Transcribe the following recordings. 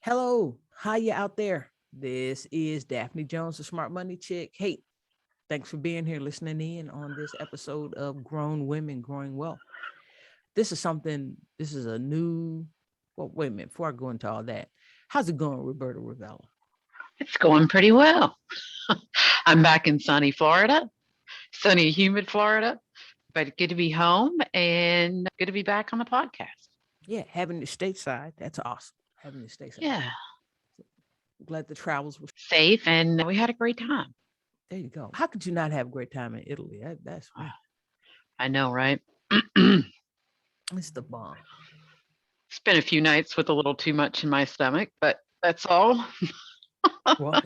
Hello, how you out there? This is Daphne Jones, the Smart Money Chick. Hey, thanks for being here, listening in on this episode of Grown Women Growing Wealth. This is a new, well, wait a minute, before I go into all that, how's it going, Roberta Ravella? It's going pretty well. I'm back in sunny, humid Florida, but good to be home and good to be back on the podcast. Yeah, having the stateside, that's awesome. Having the stateside. Yeah, Glad the travels were, safe and we had a great time. there you go. How could you not have a great time in Italy? That's I know, right? it's the bomb. Spent a few nights with a little too much in my stomach, but that's all. Well,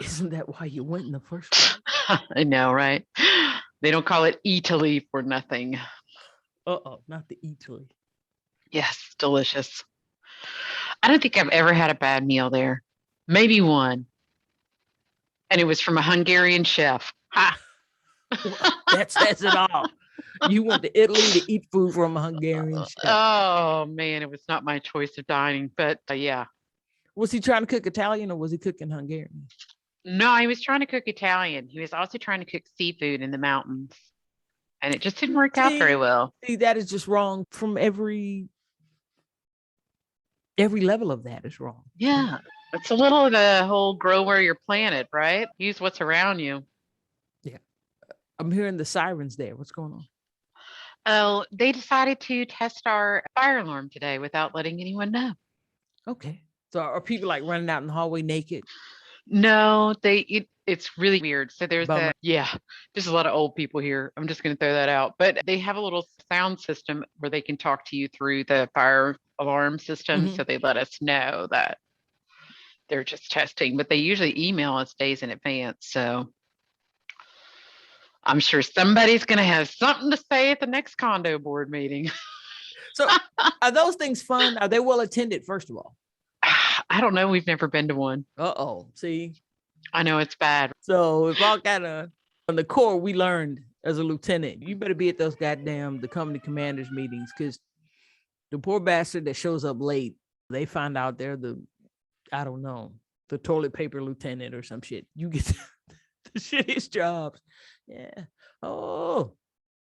isn't that why you went in the first place? I know, right? They don't call it Italy for nothing. Not the Italy. Yes, delicious. I don't think I've ever had a bad meal there. Maybe one. And it was from a Hungarian chef. Ha! That says it all. You went to Italy to eat food from a Hungarian chef. Oh man, it was not my choice of dining, but yeah. Was he trying to cook Italian or was he cooking Hungarian? No, he was trying to cook Italian. He was also trying to cook seafood in the mountains. And it just didn't work out very well. See, that is just wrong from every level of that is wrong. Yeah. It's a little of the whole grow where you're planted, right? Use what's around you. Yeah. I'm hearing the sirens there. What's going on? Oh, they decided to test our fire alarm today without letting anyone know. Okay. So are people like running out in the hallway naked? No, it's really weird. So there's a lot of old people here. I'm just going to throw that out. But they have a little sound system where they can talk to you through the fire alarm system. Mhm. So they let us know that they're just testing, but they usually email us days in advance. So I'm sure somebody's going to have something to say at the next condo board meeting. So are those things fun? Are they well attended, first of all? I don't know. We've never been to one. See? I know it's bad. So if all kind of on the core, we learned as a lieutenant, you better be at those the company commanders meetings, because the poor bastard that shows up late, they find out they're I don't know, the toilet paper lieutenant or some shit. You get the shittiest jobs. Yeah. Oh,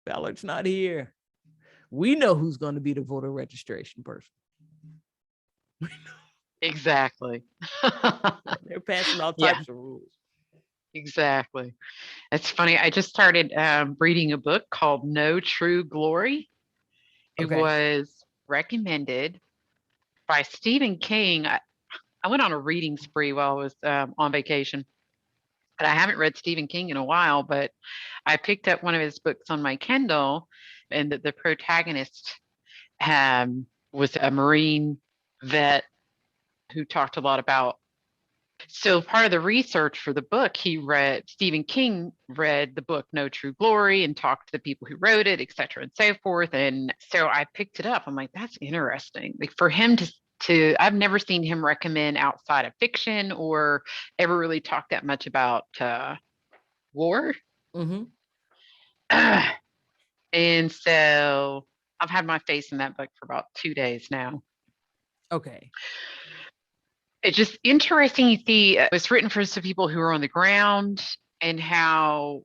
Ballard's not here. We know who's going to be the voter registration person. Exactly. They're passing all types of rules. Exactly. It's funny. I just started reading a book called No True Glory. It was recommended by Stephen King. I went on a reading spree while I was on vacation. And I haven't read Stephen King in a while, but I picked up one of his books on my Kindle, and the protagonist was a Marine vet who talked a lot about. So part of the research for the book, Stephen King read the book No True Glory and talked to the people who wrote it, et cetera, and so forth. And so I picked it up. I'm like, that's interesting. Like for him I've never seen him recommend outside of fiction or ever really talk that much about war. Mm-hmm. And so I've had my face in that book for about 2 days now. Okay. It's just interesting to see it's written for some people who are on the ground and how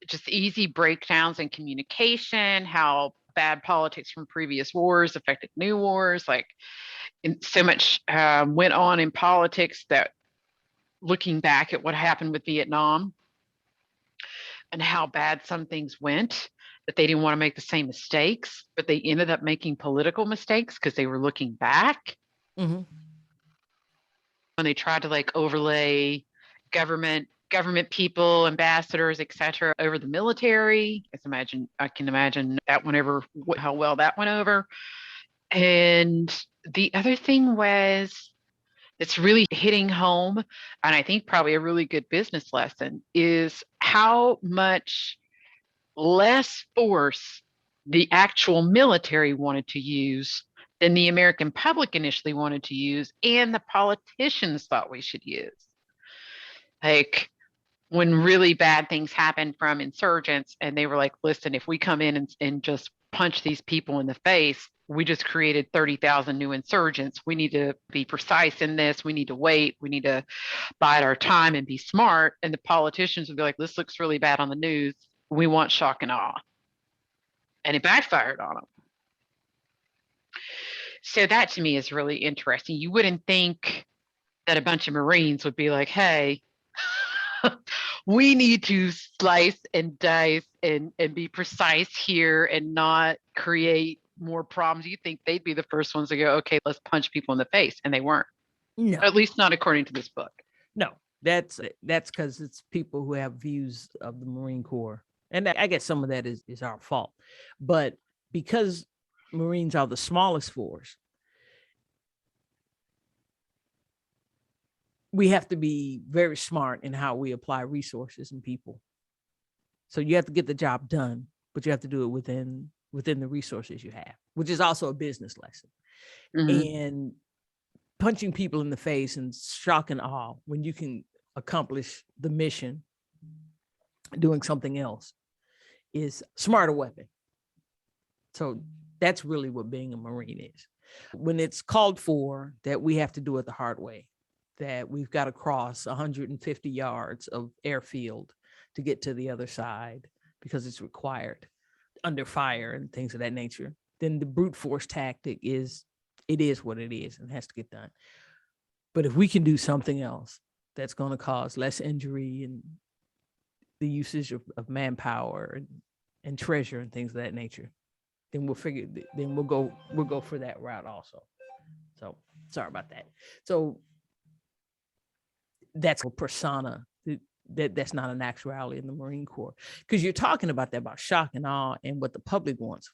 just easy breakdowns in communication, how bad politics from previous wars affected new wars. Like so much went on in politics that looking back at what happened with Vietnam and how bad some things went, that they didn't want to make the same mistakes, but they ended up making political mistakes because they were looking back. Mm-hmm. When they tried to like overlay government people, ambassadors, etc., over the military. I can imagine that how well that went over. And the other thing was it's really hitting home, and I think probably a really good business lesson, is how much less force the actual military wanted to use than the American public initially wanted to use and the politicians thought we should use. Like when really bad things happened from insurgents and they were like, listen, if we come in and just punch these people in the face, we just created 30,000 new insurgents. We need to be precise in this. We need to wait. We need to bide our time and be smart. And the politicians would be like, this looks really bad on the news. We want shock and awe. And it backfired on them. So that to me is really interesting. You wouldn't think that a bunch of Marines would be like, hey, we need to slice and dice and be precise here and not create more problems. You think they'd be the first ones to go, okay, let's punch people in the face. And they weren't. No. At least not according to this book. No, that's because it's people who have views of the Marine Corps. And I guess some of that is our fault. But because Marines are the smallest force, we have to be very smart in how we apply resources and people. So you have to get the job done, but you have to do it within the resources you have, which is also a business lesson. Mm-hmm. And punching people in the face and shock and awe when you can accomplish the mission doing something else is smarter weapon. So that's really what being a Marine is. When it's called for that we have to do it the hard way, that we've got to cross 150 yards of airfield to get to the other side because it's required under fire and things of that nature, then the brute force tactic is what it is and has to get done. But if we can do something else that's going to cause less injury and the usage of manpower and treasure and things of that nature, then we'll go for that route also. So sorry about that. So that's a persona that's not an actuality in the Marine Corps, because you're talking about that, about shock and awe and what the public wants.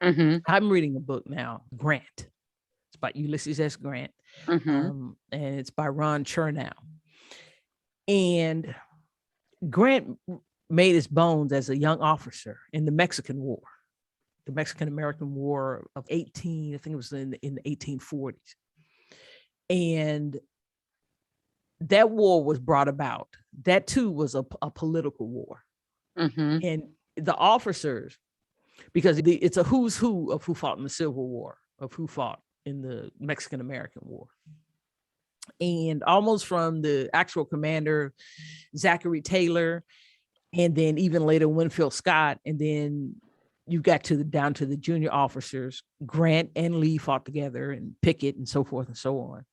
Mm-hmm. I'm reading a book now, Grant. It's by Ulysses S. Grant, mm-hmm. And it's by Ron Chernow. And Grant made his bones as a young officer in the Mexican War, the Mexican-American War of 18, I think it was in the 1840s. And that war was brought about. That too was a political war. Mm-hmm. And the officers, because it's a who's who of who fought in the Civil War, of who fought in the Mexican-American War. And almost from the actual commander, Zachary Taylor, and then even later Winfield Scott, and then you got down to the junior officers, Grant and Lee fought together, and Pickett and so forth and so on.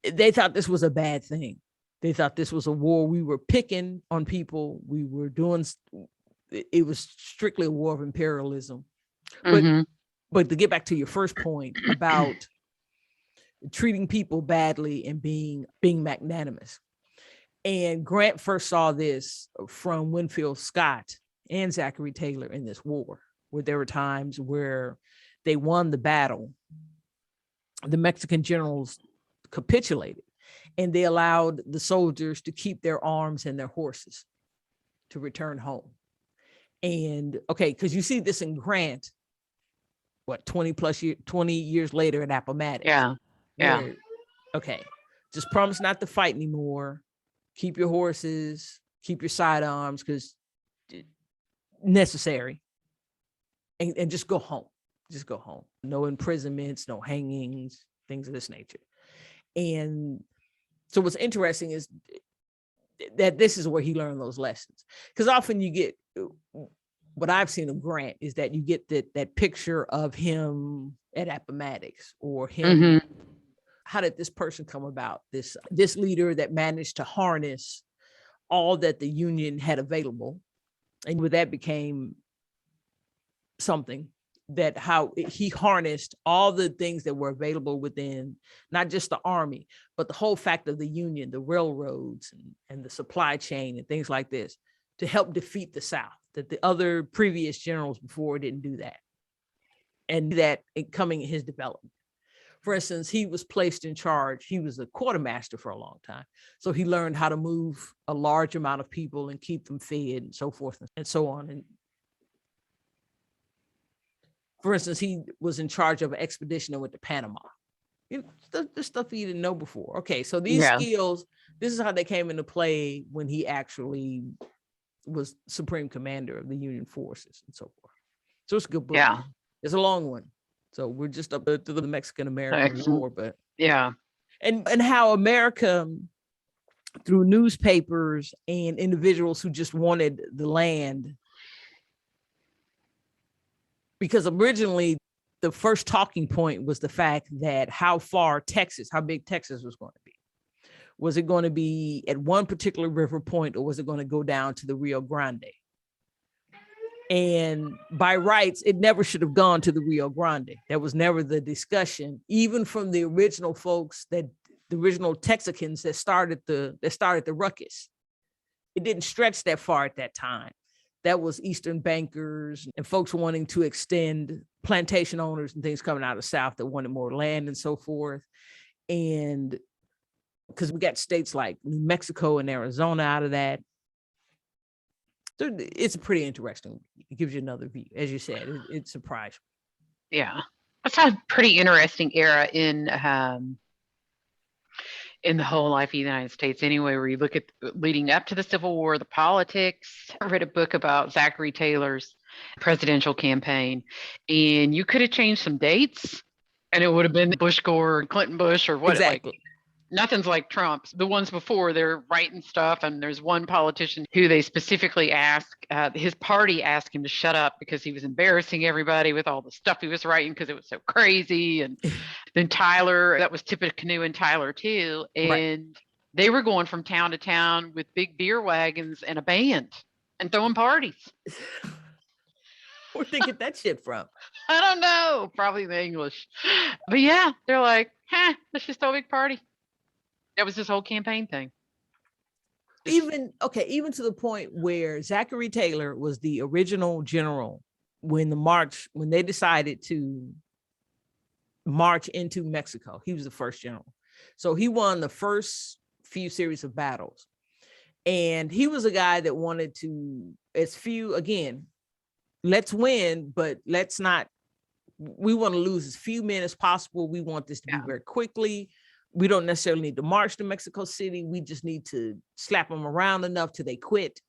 They thought this was a bad thing. They thought this was a war. We were picking on people. We were doing, it was strictly a war of imperialism. Mm-hmm. But to get back to your first point about treating people badly and being magnanimous. And Grant first saw this from Winfield Scott and Zachary Taylor in this war, where there were times where they won the battle. The Mexican generals capitulated, and they allowed the soldiers to keep their arms and their horses to return home. And okay, because you see this in Grant, what, 20 years later at Appomattox. Yeah. Where, okay, just promise not to fight anymore. Keep your horses, keep your sidearms, because necessary. And just go home. Just go home. No imprisonments, no hangings, things of this nature. And so what's interesting is that this is where he learned those lessons. Because often you get, what I've seen of Grant is that you get that picture of him at Appomattox, or him. Mm-hmm. How did this person come about? This leader that managed to harness all that the Union had available. And with that became something that how he harnessed all the things that were available within not just the army, but the whole fact of the Union, the railroads and the supply chain and things like this, to help defeat the South, that the other previous generals before didn't do that. And that coming in his development. For instance, he was placed in charge. He was a quartermaster for a long time. So he learned how to move a large amount of people and keep them fed and so forth and so on. And for instance, he was in charge of an expedition that went to Panama. The stuff he didn't know before. Okay, so these skills, this is how they came into play when he actually was supreme commander of the Union forces and so forth. So it's a good book. Yeah. It's a long one. So we're just up to the Mexican-American War, but yeah. And how America, through newspapers and individuals who just wanted the land, because originally the first talking point was the fact that how big Texas was going to be. Was it going to be at one particular river point, or was it going to go down to the Rio Grande? And by rights, it never should have gone to the Rio Grande. That was never the discussion, even from the original folks, the original Texicans that started the ruckus. It didn't stretch that far at that time. That was Eastern bankers and folks wanting to extend, plantation owners and things coming out of the South that wanted more land and so forth. And because we got states like New Mexico and Arizona out of that. So it's pretty interesting. It gives you another view. As you said, it surprised me. Yeah. That's a pretty interesting era in the whole life of the United States anyway, where you look at leading up to the Civil War, the politics. I read a book about Zachary Taylor's presidential campaign, and you could have changed some dates and it would have been Bush Gore or Clinton Bush or what. Exactly. Like, nothing's like Trump's. The ones before, they're writing stuff, and there's one politician who they specifically asked, his party asked him to shut up because he was embarrassing everybody with all the stuff he was writing because it was so crazy. And then Tyler, that was Tippecanoe and Tyler too. And they were going from town to town with big beer wagons and a band and throwing parties. Where'd they get that shit from? I don't know. Probably the English. But yeah, they're like, let's just throw a big party. That was this whole campaign thing. Even to the point where Zachary Taylor was the original general when they decided to march into Mexico. He was the first general. So he won the first few series of battles. And he was a guy that wanted to, let's win, but we want to lose as few men as possible. We want this to be very quickly. We don't necessarily need to march to Mexico City. We just need to slap them around enough till they quit.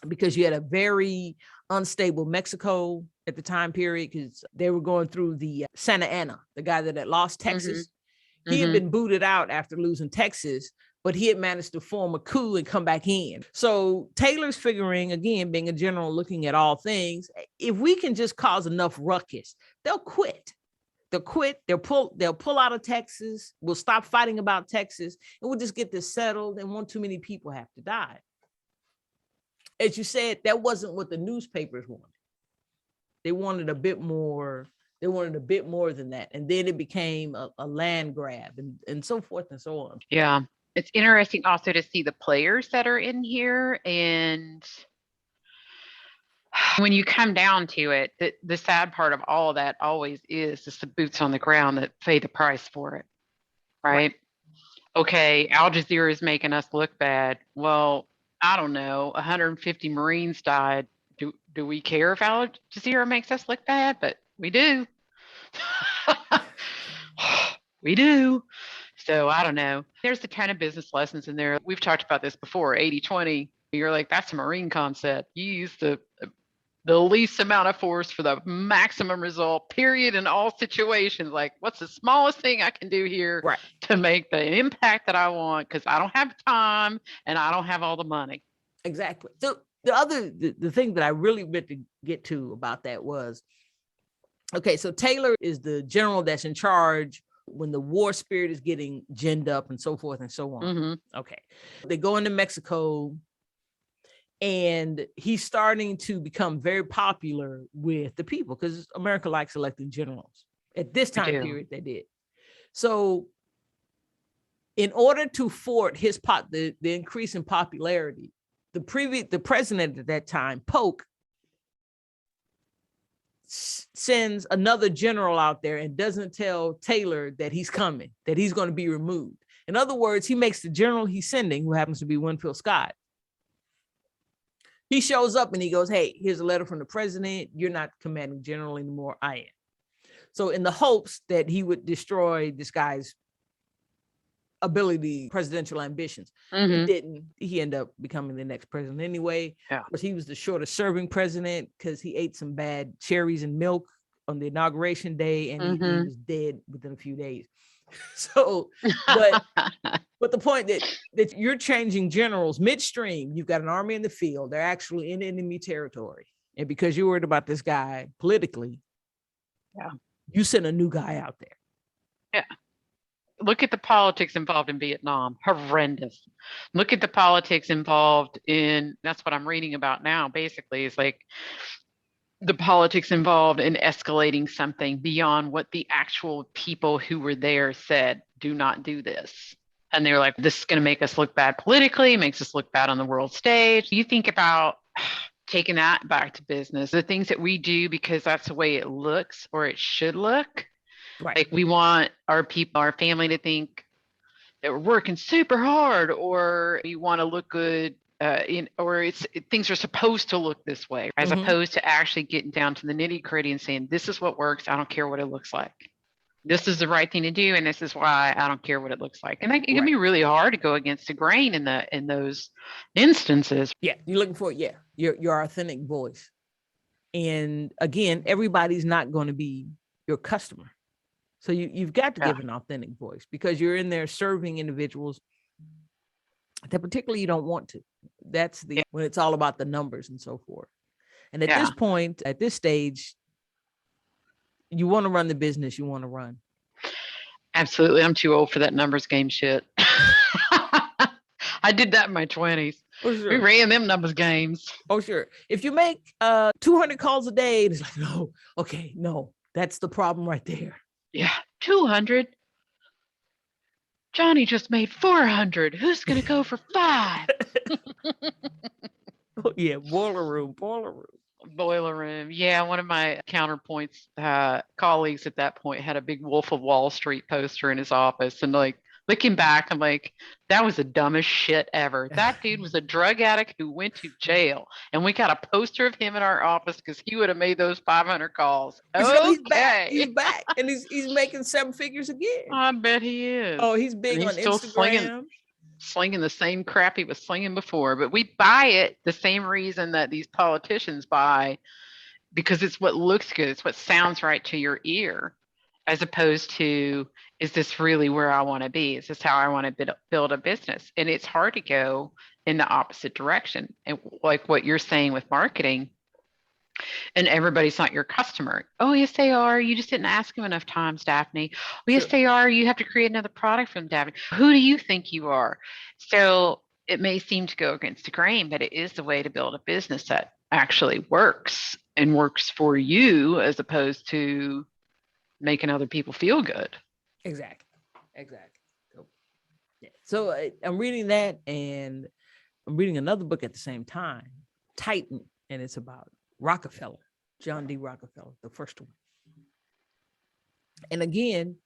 Because you had a very unstable Mexico at the time period, because they were going through the Santa Anna, the guy that had lost Texas. Mm-hmm. He had been booted out after losing Texas, but he had managed to form a coup and come back in. So Taylor's figuring, again, being a general looking at all things, if we can just cause enough ruckus, they'll quit. They'll quit. They'll pull out of Texas. We'll stop fighting about Texas, and we'll just get this settled, and won't too many people have to die. As you said, that wasn't what the newspapers wanted. They wanted a bit more. They wanted a bit more than that. And then it became a land grab and so forth and so on. Yeah. It's interesting also to see the players that are in here. And when you come down to it, the sad part of all of that always is the boots on the ground that pay the price for it. Right? Okay, Al Jazeera is making us look bad. Well, I don't know, 150 Marines died. Do we care if Al Jazeera makes us look bad? But we do. We do. So I don't know. There's a ton of business lessons in there. We've talked about this before, 80-20. You're like, that's a Marine concept. You use the least amount of force for the maximum result, period, in all situations. Like, what's the smallest thing I can do here to make the impact that I want? Because I don't have time and I don't have all the money. Exactly. So the thing that I really meant to get to about that was, okay, so Taylor is the general that's in charge when the war spirit is getting ginned up and so forth and so on. Mm-hmm. Okay. They go into Mexico, and he's starting to become very popular with the people because America likes electing generals. At this time period, they did. So in order to thwart the increase in popularity, the president at that time, Polk, sends another general out there and doesn't tell Taylor that he's coming, that he's going to be removed. In other words, he makes the general he's sending, who happens to be Winfield Scott, he shows up and he goes, hey, here's a letter from the president. You're not commanding general anymore. I am. So in the hopes that he would destroy this guy's presidential ambitions. He didn't. He ended up becoming the next president anyway. Yeah. But he was the shortest serving president because he ate some bad cherries and milk on the inauguration day, and he Mhm. was dead within a few days. So, but the point that you're changing generals midstream, you've got an army in the field, they're actually in enemy territory. And because you're worried about this guy politically, Yeah. you send a new guy out there. Yeah. Look at the politics involved in Vietnam. Horrendous. Look at the politics involved in, that's what I'm reading about now, basically, is like the politics involved in escalating something beyond what the actual people who were there said. Do not do this. And they were like, this is going to make us look bad politically, makes us look bad on the world stage. You think about taking that back to business, the things that we do because that's the way it looks or it should look. Right. Like we want our people, our family to think that we're working super hard, or you want to look good, things are supposed to look this way, as opposed to actually getting down to the nitty gritty and saying, this is what works. I don't care what it looks like. This is the right thing to do, and this is why I don't care what it looks like. And it can be really hard to go against the grain in those instances. Yeah, you're looking for your authentic voice. And again, everybody's not going to be your customer. So you've got to give an authentic voice, because you're in there serving individuals that particularly you don't want to. That's when it's all about the numbers and so forth. And at this point, at this stage, you want to run the business you want to run. Absolutely. I'm too old for that numbers game shit. I did that in my 20s. Oh, sure. We ran them numbers games. Oh, sure. If you make 200 calls a day, it's like, no, okay, no, that's the problem right there. Yeah, 200. Johnny just made 400. Who's going to go for 5? Oh, yeah, boiler room. Yeah, one of my counterpoints colleagues at that point had a big Wolf of Wall Street poster in his office, and like looking back, I'm like, that was the dumbest shit ever. That dude was a drug addict who went to jail, and we got a poster of him in our office because he would have made those 500 calls. Okay. He's back, and he's making 7 figures again. I bet he is. Oh, he's big on Instagram. Slinging the same crap he was slinging before, but we buy it the same reason that these politicians buy, because it's what looks good, it's what sounds right to your ear, as opposed to, is this really where I want to be? Is this how I want to build a business? And it's hard to go in the opposite direction. And like what you're saying with marketing, and everybody's not your customer. Oh, yes, they are. You just didn't ask them enough times, Daphne. Oh, yes, they are. You have to create another product from Daphne. Who do you think you are? So it may seem to go against the grain, but it is the way to build a business that actually works and works for you, as opposed to making other people feel good. Exactly. So I'm reading that, and I'm reading another book at the same time, Titan, and it's about Rockefeller, John D. Rockefeller, the first one. And again,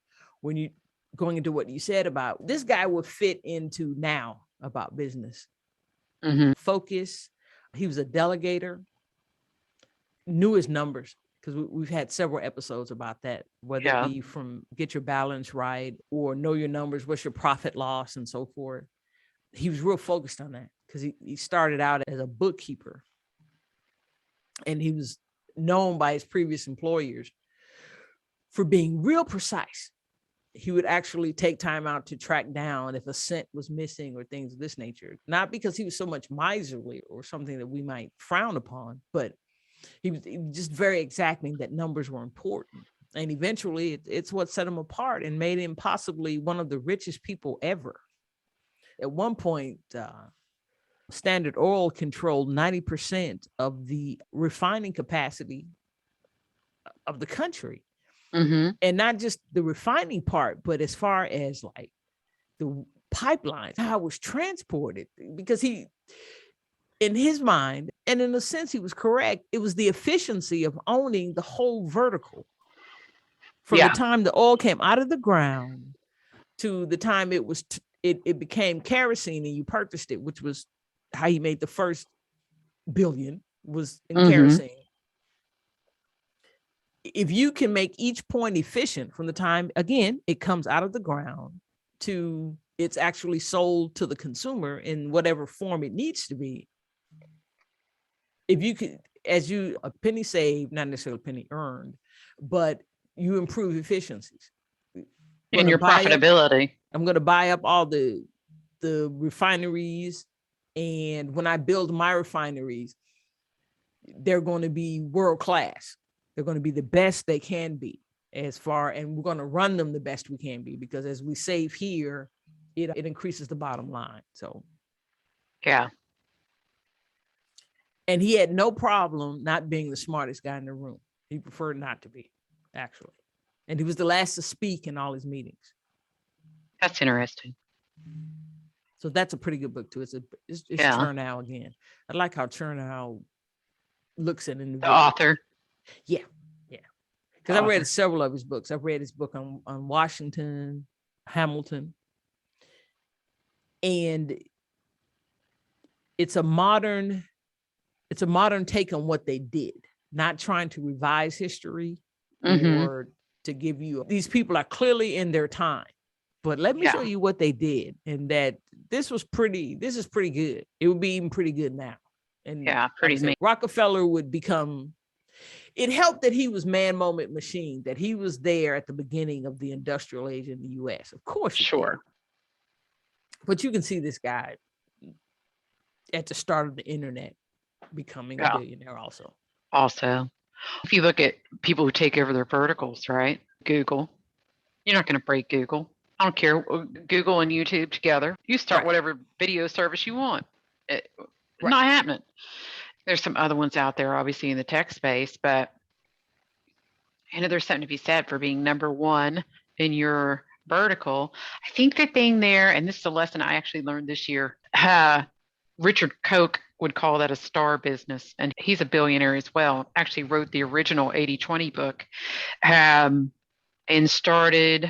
when you going into what you said about this guy would fit into now about business. Focus. He was a delegator, knew his numbers, because we've had several episodes about that, whether it be from get your balance right or know your numbers, what's your profit loss and so forth. He was real focused on that because he started out as a bookkeeper, and he was known by his previous employers for being real precise. He would actually take time out to track down if a cent was missing or things of this nature, not because he was so much miserly or something that we might frown upon, but he was just very exacting that numbers were important. And eventually it's what set him apart and made him possibly one of the richest people ever. At one point, Standard Oil controlled 90% of the refining capacity of the country. And not just the refining part, but as far as like the pipelines, how it was transported, because he, in his mind, and in a sense he was correct, it was the efficiency of owning the whole vertical from the time the oil came out of the ground to the time it was it became kerosene and you purchased it, which was how he made the first billion, was in kerosene. If you can make each point efficient from the time, again, it comes out of the ground to it's actually sold to the consumer in whatever form it needs to be. If you could, a penny saved, not necessarily a penny earned, but you improve efficiencies. And your profitability. I'm going to buy up all the refineries. And when I build my refineries, they're going to be world class. They're going to be the best they can be and we're going to run them the best we can be, because as we save here, it increases the bottom line. So, yeah. And he had no problem not being the smartest guy in the room. He preferred not to be, actually. And he was the last to speak in all his meetings. That's interesting. So that's a pretty good book too. It's Chernow again. I like how Chernow looks at an individual. The author. Yeah. Because I read several of his books. I've read his book on Washington, Hamilton. And it's a modern take on what they did, not trying to revise history or to give you, these people are clearly in their time, but let me show you what they did. And that this is pretty good. It would be even pretty good now. And pretty like Rockefeller would become, it helped that he was man, moment, machine, that he was there at the beginning of the industrial age in the US. Of course. Sure. But you can see this guy at the start of the internet becoming a billionaire also. If you look at people who take over their verticals, right? Google, you're not going to break Google. I don't care. Google and YouTube together. You start whatever video service you want. Not happening. There's some other ones out there, obviously, in the tech space, but I know there's something to be said for being number one in your vertical. I think the thing there, and this is a lesson I actually learned this year, Richard Koch would call that a star business. And he's a billionaire as well. Actually wrote the original 80-20 book and started,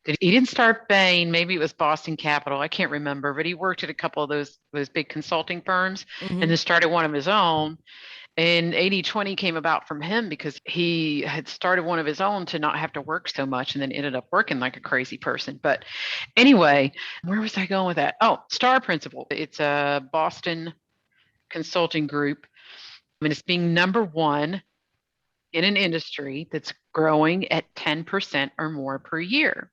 he didn't start Bain. Maybe it was Boston Capital. I can't remember, but he worked at a couple of those big consulting firms and then started one of his own. And 80-20 came about from him because he had started one of his own to not have to work so much and then ended up working like a crazy person. But anyway, where was I going with that? Oh, Star Principle. It's a Boston consulting group. I mean, it's being number one in an industry that's growing at 10% or more per year.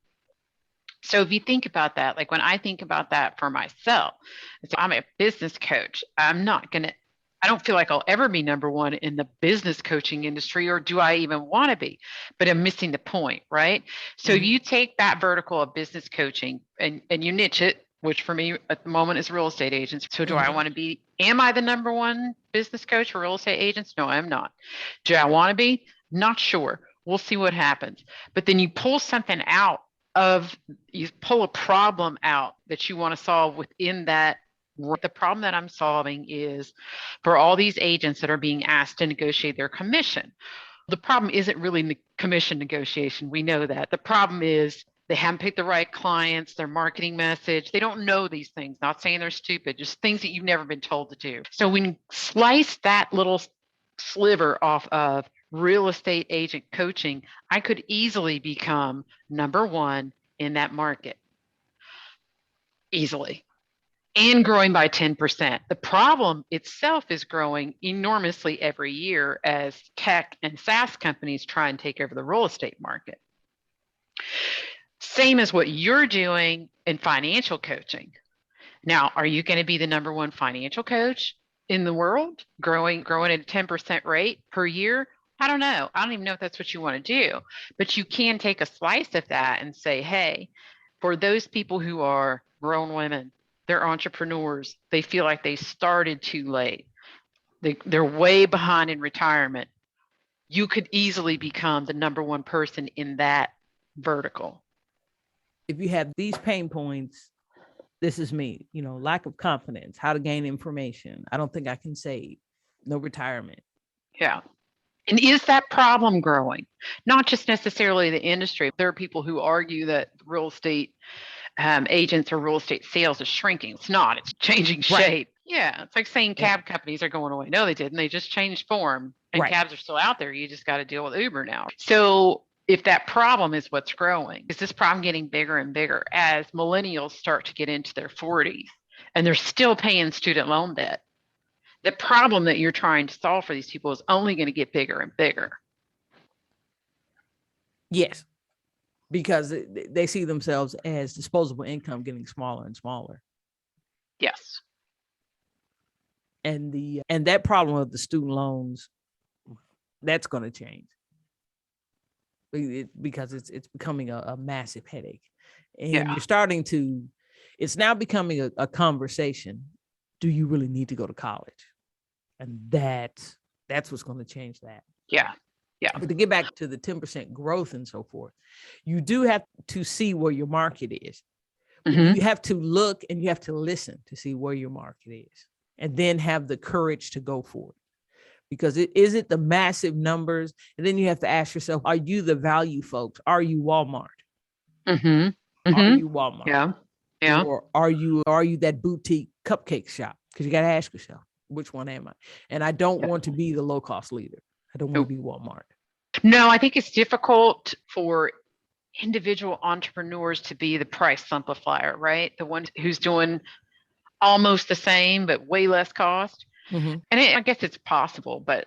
So if you think about that, like when I think about that for myself, I'm a business coach. I don't feel like I'll ever be number one in the business coaching industry, or do I even want to be? But I'm missing the point, right? So you take that vertical of business coaching and you niche it, which for me at the moment is real estate agents. So do I want to be, am I the number one business coach for real estate agents? No, I'm not. Do I want to be? Not sure. We'll see what happens. But then you pull something out you pull a problem out that you want to solve within that. The problem that I'm solving is for all these agents that are being asked to negotiate their commission. The problem isn't really commission negotiation. We know that. The problem is they haven't picked the right clients, their marketing message. They don't know these things. Not saying they're stupid, just things that you've never been told to do. So when you slice that little sliver off of real estate agent coaching, I could easily become number one in that market. Easily. And growing by 10%. The problem itself is growing enormously every year as tech and SaaS companies try and take over the real estate market. Same as what you're doing in financial coaching. Now, are you going to be the number one financial coach in the world, growing at a 10% rate per year? I don't know. I don't even know if that's what you want to do, but you can take a slice of that and say, hey, for those people who are grown women, they're entrepreneurs, they feel like they started too late, they're way behind in retirement, you could easily become the number one person in that vertical. If you have these pain points, this is me, lack of confidence, how to gain information, I don't think I can save, no retirement. Yeah. And is that problem growing? Not just necessarily the industry. There are people who argue that real estate agents or real estate sales is shrinking. It's not. It's changing shape. Right. Yeah. It's like saying cab companies are going away. No, they didn't. They just changed form. And cabs are still out there. You just got to deal with Uber now. So if that problem is what's growing, is this problem getting bigger and bigger as millennials start to get into their 40s and they're still paying student loan debt? The problem that you're trying to solve for these people is only going to get bigger and bigger. Yes, because they see themselves as disposable income getting smaller and smaller. Yes. And that problem of the student loans, that's going to change because it's becoming a massive headache. And you're starting to, it's now becoming a conversation. Do you really need to go to college? And that's what's going to change that. Yeah. Yeah. But to get back to the 10% growth and so forth, you do have to see where your market is. Mm-hmm. You have to look and you have to listen to see where your market is, and then have the courage to go for it. Because is it the massive numbers? And then you have to ask yourself, are you the value folks? Are you Walmart? Mm-hmm. Mm-hmm. Are you Walmart? Yeah. Yeah. Or are you that boutique cupcake shop? Because you got to ask yourself, which one am I? And I don't want to be the low cost leader. I don't want to be Walmart. No, I think it's difficult for individual entrepreneurs to be the price simplifier, right? The one who's doing almost the same, but way less cost. Mm-hmm. And I guess it's possible, but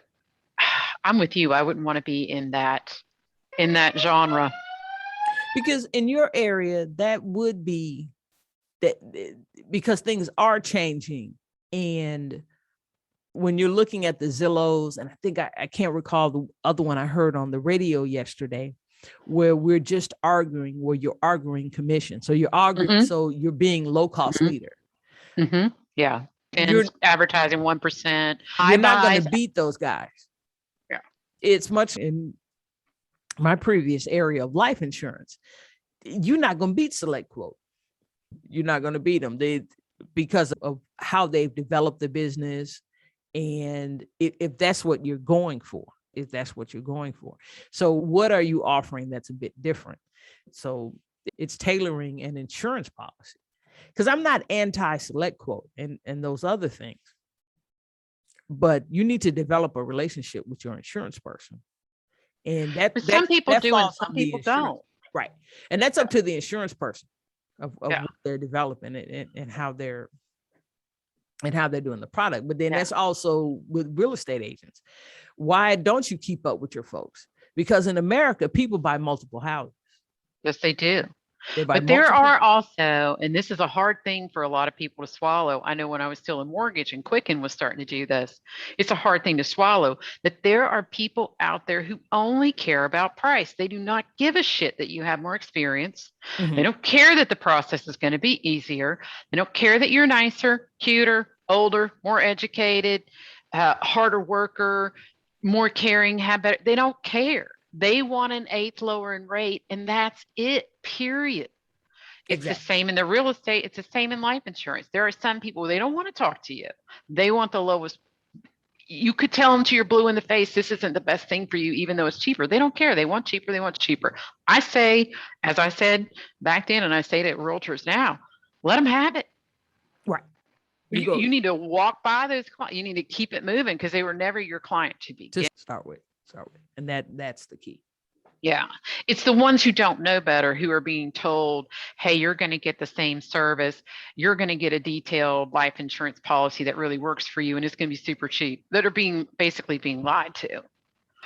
I'm with you. I wouldn't want to be in that genre. Because in your area, that would be that, because things are changing. And when you're looking at the Zillows, and I think I can't recall the other one I heard on the radio yesterday, where we're just arguing, where you're arguing commission. So you're arguing, mm-hmm. So you're being low cost mm-hmm. leader. Mm-hmm. Yeah. And you're advertising 1%. You're not going to beat those guys. Yeah. It's much in my previous area of life insurance. You're not going to beat Select Quote. You're not going to beat them. Because of how they've developed the business. And if that's what you're going for, So what are you offering that's a bit different? So it's tailoring an insurance policy, because I'm not anti-Select Quote and those other things, but you need to develop a relationship with your insurance person. And some people do and some people don't. Right. And that's up to the insurance person of what they're developing and how they're doing the product. But then that's also with real estate agents. Why don't you keep up with your folks? Because in America, people buy multiple houses. Yes, they do. But there are also, and this is a hard thing for a lot of people to swallow. I know when I was still in mortgage and Quicken was starting to do this, it's a hard thing to swallow, that there are people out there who only care about price. They do not give a shit that you have more experience. Mm-hmm. They don't care that the process is going to be easier. They don't care that you're nicer, cuter, older, more educated, harder worker, more caring, have better. They don't care. They want an eighth lower in rate, and that's it, period. It's the same in the real estate. It's the same in life insurance. There are some people, they don't want to talk to you. They want the lowest. You could tell them till you're blue in the face, this isn't the best thing for you, even though it's cheaper. They don't care. They want cheaper. They want cheaper. I say, as I said back then, and I say to realtors now, let them have it. Right. You need to walk by those clients. You need to keep it moving, because they were never your client to begin. Just start with. And that's the key. Yeah. It's the ones who don't know better, who are being told, hey, you're going to get the same service. You're going to get a detailed life insurance policy that really works for you, and it's going to be super cheap, that are basically being lied to.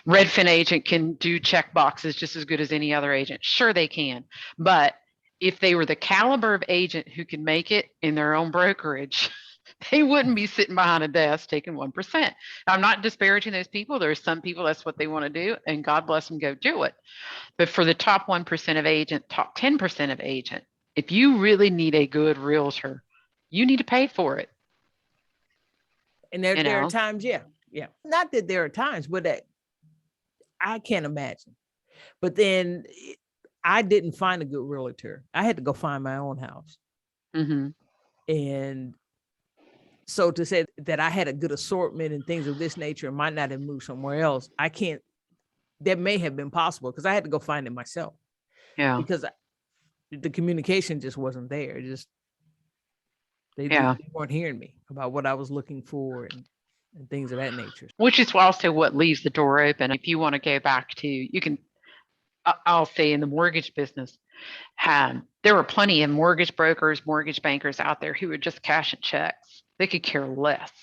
Redfin agent can do check boxes just as good as any other agent. Sure, they can. But if they were the caliber of agent who can make it in their own brokerage, they wouldn't be sitting behind a desk taking 1%. I'm not disparaging those people. There are some people, that's what they want to do, and God bless them, go do it. But for the top 1% of agent, top 10% of agent, if you really need a good realtor, you need to pay for it. And there are times, yeah. Not that there are times, but that I can't imagine. But then I didn't find a good realtor. I had to go find my own house. Mm-hmm. And so to say that I had a good assortment and things of this nature and might not have moved somewhere else, I can't. That may have been possible because I had to go find it myself. Yeah. Because the communication just wasn't there. They weren't hearing me about what I was looking for and things of that nature. Which is also what leaves the door open. If you want to go back to, you can, I'll say in the mortgage business, there were plenty of mortgage brokers, mortgage bankers out there who were just cashing checks. They could care less.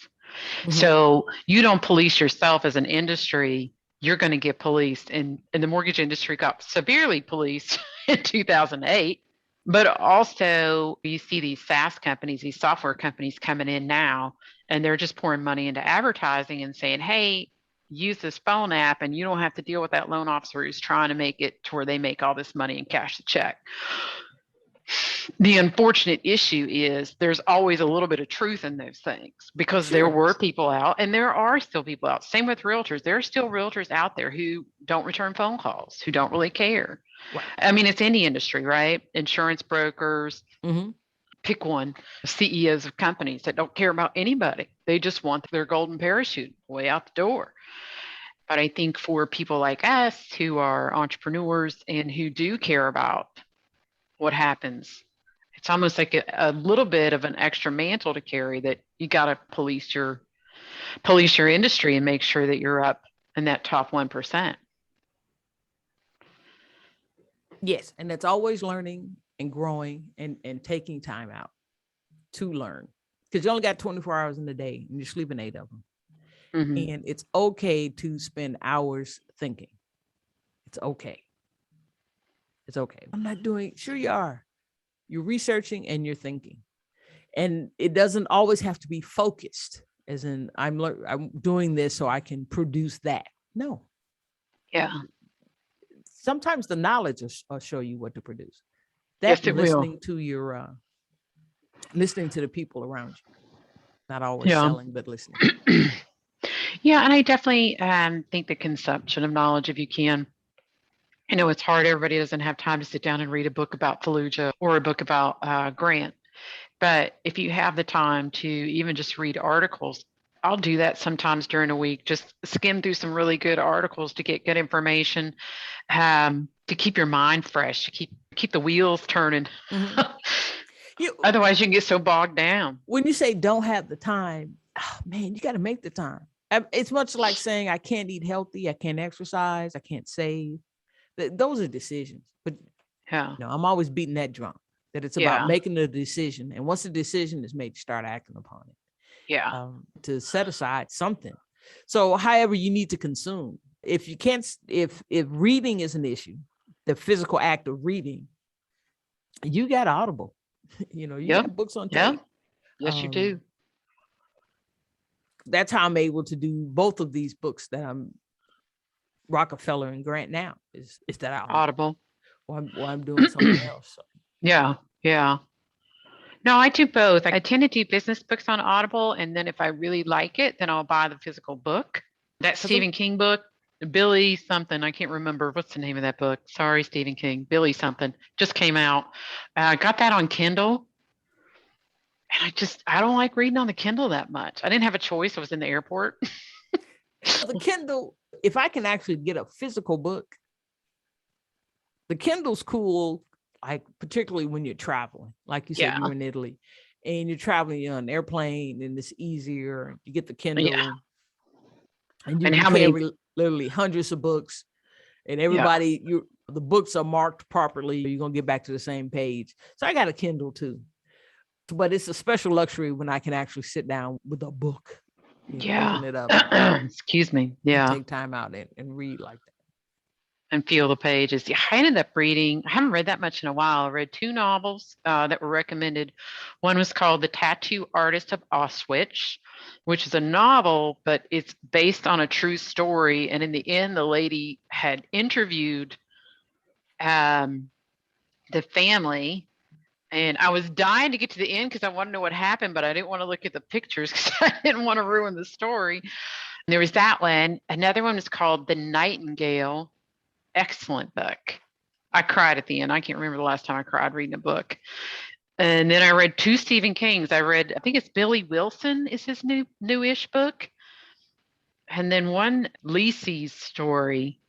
Mm-hmm. So you don't police yourself as an industry you're going to get policed. And the mortgage industry got severely policed in 2008. But also, you see these SaaS companies, these software companies coming in now, and they're just pouring money into advertising and saying, hey, use this phone app and you don't have to deal with that loan officer who's trying to make it to where they make all this money and cash the check. The unfortunate issue is there's always a little bit of truth in those things, because there were people out, and there are still people out. Same with realtors. There are still realtors out there who don't return phone calls, who don't really care. Right. I mean, it's any industry, right? Insurance brokers, pick one, CEOs of companies that don't care about anybody. They just want their golden parachute way out the door. But I think for people like us who are entrepreneurs and who do care about what happens, it's almost like a little bit of an extra mantle to carry, that you got to police your industry and make sure that you're up in that top 1%. Yes. And it's always learning and growing and taking time out to learn, because you only got 24 hours in the day and you're sleeping 8 of them. And it's okay to spend hours thinking. It's okay. It's okay. I'm not doing, sure you are. You're researching and you're thinking. And it doesn't always have to be focused, as in I'm doing this so I can produce that. No. Yeah. Sometimes the knowledge will show you what to produce. That yes, listening to your listening to the people around you. Not always selling, but listening. Yeah, and I definitely think the consumption of knowledge, if you can. I know it's hard. Everybody doesn't have time to sit down and read a book about Fallujah or a book about Grant. But if you have the time to even just read articles, I'll do that sometimes during a week. Just skim through some really good articles to get good information, to keep your mind fresh, to keep the wheels turning. Otherwise, you can get so bogged down. When you say don't have the time, oh, man, you got to make the time. It's much like saying I can't eat healthy, I can't exercise, I can't save. Those are decisions. But I'm always beating that drum, that it's about making a decision. And once the decision is made, you start acting upon it. Yeah. To set aside something. So however you need to consume. If you can't, if reading is an issue, the physical act of reading, you got Audible. You got books on tape. Yes, you do. That's how I'm able to do both of these books that I'm Rockefeller and Grant now is that Audible. While I'm doing something else. So. Yeah. No, I do both. I tend to do business books on Audible, and then if I really like it, then I'll buy the physical book. That Stephen King book, Billy something, I can't remember. What's the name of that book? Sorry, Stephen King. Billy something just came out. I got that on Kindle. And I don't like reading on the Kindle that much. I didn't have a choice. I was in the airport. The Kindle, if I can actually get a physical book, the Kindle's cool, like particularly when you're traveling. Like you said, you were in Italy and you're traveling on an airplane and it's easier. You get the Kindle and you can carry literally hundreds of books, and everybody, the books are marked properly. You're going to get back to the same page. So I got a Kindle too. But it's a special luxury when I can actually sit down with a book, open it up. Excuse me. Yeah. Take time out and read like that. And feel the pages. Yeah, I ended up reading, I haven't read that much in a while. I read 2 novels that were recommended. One was called The Tattoo Artist of Auschwitz, which is a novel, but it's based on a true story. And in the end, the lady had interviewed the family. And I was dying to get to the end because I wanted to know what happened, but I didn't want to look at the pictures because I didn't want to ruin the story. And there was that one. Another one was called The Nightingale. Excellent book. I cried at the end. I can't remember the last time I cried reading a book. And then I read 2 Stephen Kings. I think it's Billy Wilson is his newish book. And then one Lisi's story.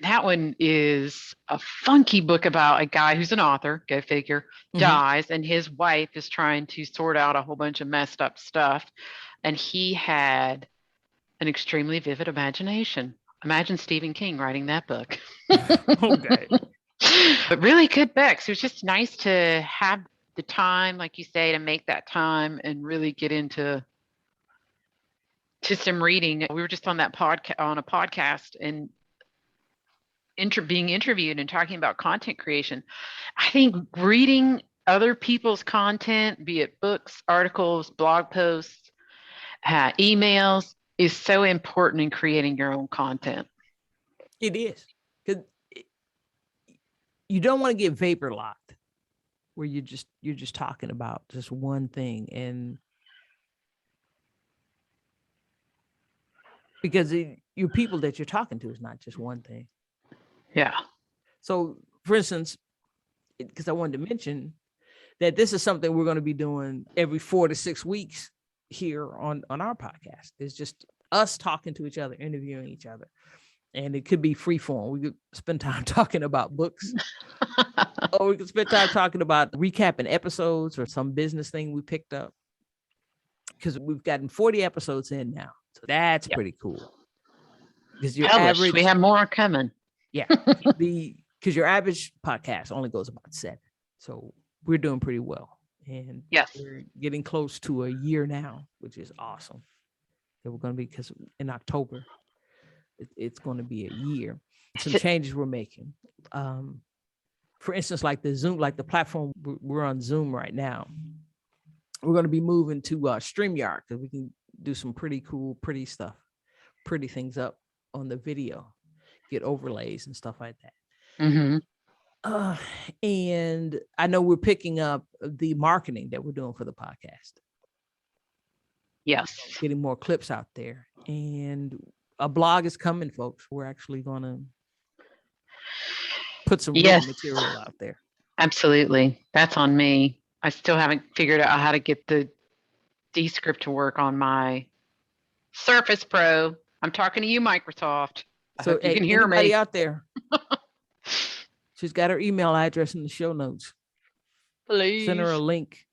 That one is a funky book about a guy who's an author, go figure, dies, and his wife is trying to sort out a whole bunch of messed up stuff. And he had an extremely vivid imagination. Imagine Stephen King writing that book. Okay. But really good books. It was just nice to have the time, like you say, to make that time and really get into to some reading. We were just on that on a podcast and being interviewed and talking about content creation. I think reading other people's content, be it books, articles, blog posts, emails, is so important in creating your own content. It is, because you don't want to get vapor locked, where you're just talking about just one thing, and because your people that you're talking to is not just one thing. Yeah. So, for instance, because I wanted to mention that this is something we're going to be doing every 4 to 6 weeks here on our podcast. It's just us talking to each other, interviewing each other. And it could be free form. We could spend time talking about books, or we could spend time talking about recapping episodes or some business thing we picked up. Because we've gotten 40 episodes in now. So that's pretty cool. Because your average, we have more coming. Yeah. Because your average podcast only goes about 7. So we're doing pretty well. And we're getting close to a year now, which is awesome. That we're going to be, because in October, it's going to be a year. Some changes we're making. For instance, like the Zoom, like the platform we're on Zoom right now. We're going to be moving to StreamYard, because we can do some pretty cool, pretty stuff, pretty things up on the video, get overlays and stuff like that. Mm-hmm. And I know we're picking up the marketing that we're doing for the podcast. Yes. Getting more clips out there. And a blog is coming, folks. We're actually going to put some written material out there. Absolutely. That's on me. I still haven't figured out how to get the Descript to work on my Surface Pro. I'm talking to you, Microsoft. So you can hear me out there. She's got her email address in the show notes. Please send her a link.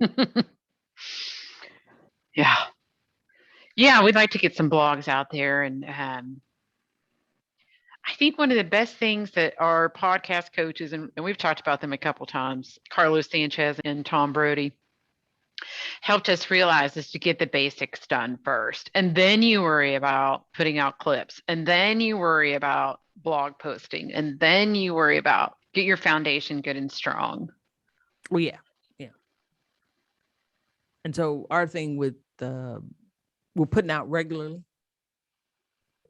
Yeah, we'd like to get some blogs out there. And I think one of the best things that our podcast coaches, and we've talked about them a couple times, Carlos Sanchez and Tom Brody, helped us realize is to get the basics done first. And then you worry about putting out clips. And then you worry about blog posting. And then you worry about get your foundation good and strong. Well, yeah. And so our thing with we're putting out regularly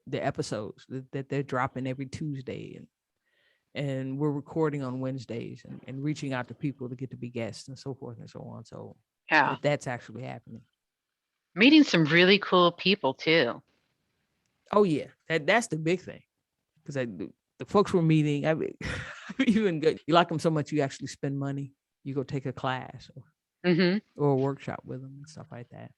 the episodes that they're dropping every Tuesday, and we're recording on Wednesdays and reaching out to people to get to be guests and so forth and so on. So that's actually happening. Meeting some really cool people too. Oh yeah, that's the big thing, because the folks we're meeting, I mean, even good. You like them so much you actually spend money. You go take a class or a workshop with them and stuff like that.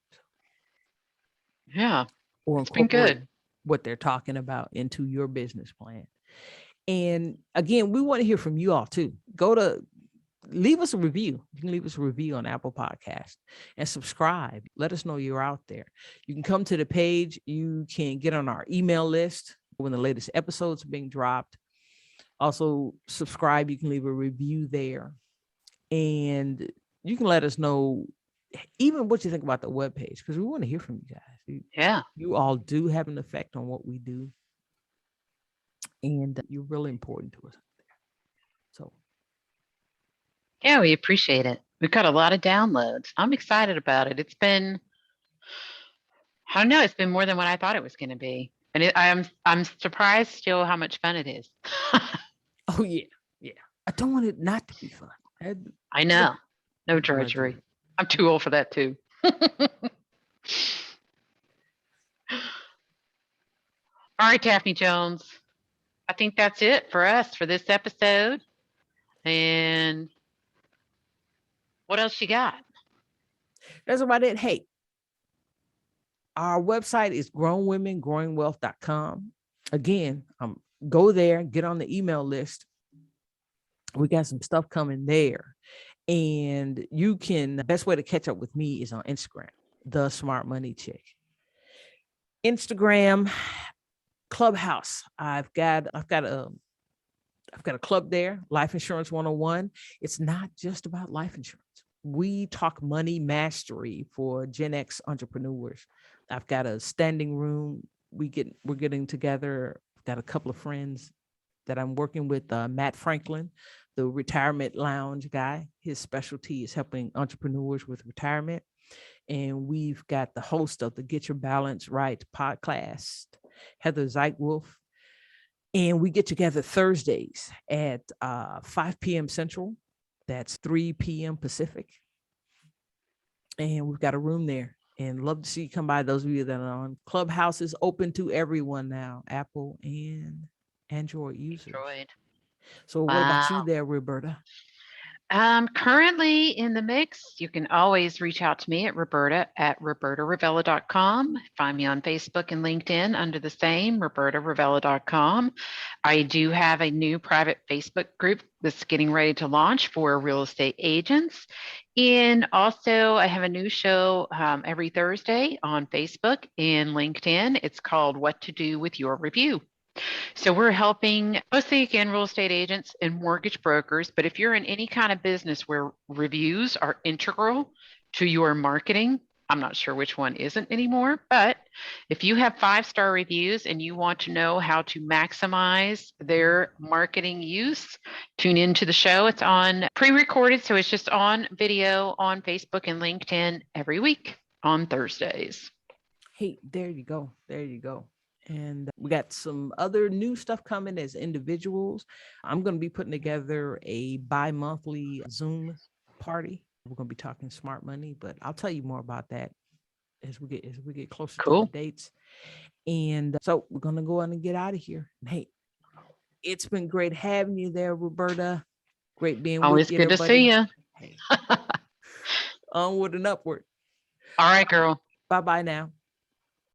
Yeah, or it's been good. What they're talking about into your business plan. And again, we want to hear from you all too. Leave us a review. You can leave us a review on Apple Podcast and subscribe. Let us know you're out there. You can come to the page. You can get on our email list when the latest episodes are being dropped. Also, subscribe. You can leave a review there. And you can let us know even what you think about the webpage, because we want to hear from you guys. You all do have an effect on what we do. And you're really important to us. So. Yeah, we appreciate it. We've got a lot of downloads. I'm excited about it. It's been, I don't know, it's been more than what I thought it was going to be. And I'm surprised still how much fun it is. Oh, yeah. Yeah. I don't want it not to be fun. I know. No drudgery. I'm too old for that too. All right, Daphne Jones. I think that's it for us for this episode. And what else you got? That's about it. Hey, our website is grownwomengrowingwealth.com. Again, go there, get on the email list. We got some stuff coming there. And the best way to catch up with me is on Instagram, The Smart Money Chick. Instagram, Clubhouse. I've got a club there, Life Insurance 101. It's not just about life insurance. We talk money mastery for Gen X entrepreneurs. I've got a standing room. We're getting together. I've got a couple of friends that I'm working with, Matt Franklin, the retirement lounge guy. His specialty is helping entrepreneurs with retirement. And we've got the host of the Get Your Balance Right podcast, Heather Zeikwolf. And we get together Thursdays at 5 p.m. Central. That's 3 p.m. Pacific. And we've got a room there. And love to see you come by. Those of you that are on. Clubhouse is open to everyone now, Apple and Android users. So what about you there, Roberta? Currently in the mix. You can always reach out to me at Roberta at robertarevella.com. Find me on Facebook and LinkedIn under the same, robertarevella.com. I do have a new private Facebook group that's getting ready to launch for real estate agents. And also I have a new show every Thursday on Facebook and LinkedIn. It's called What to Do with Your Review. So we're helping mostly, again, real estate agents and mortgage brokers. But if you're in any kind of business where reviews are integral to your marketing, I'm not sure which one isn't anymore, but if you have 5-star reviews and you want to know how to maximize their marketing use, tune into the show. It's on pre-recorded, so it's just on video on Facebook and LinkedIn every week on Thursdays. Hey, there you go. There you go. And we got some other new stuff coming as individuals. I'm going to be putting together a bi-monthly Zoom party. We're going to be talking smart money, but I'll tell you more about that as we get closer to the dates. And so we're going to go on and get out of here. And hey, it's been great having you there, Roberta. Great being always with you. Always good to see you. Hey. Onward and upward. All right, girl. Bye-bye now.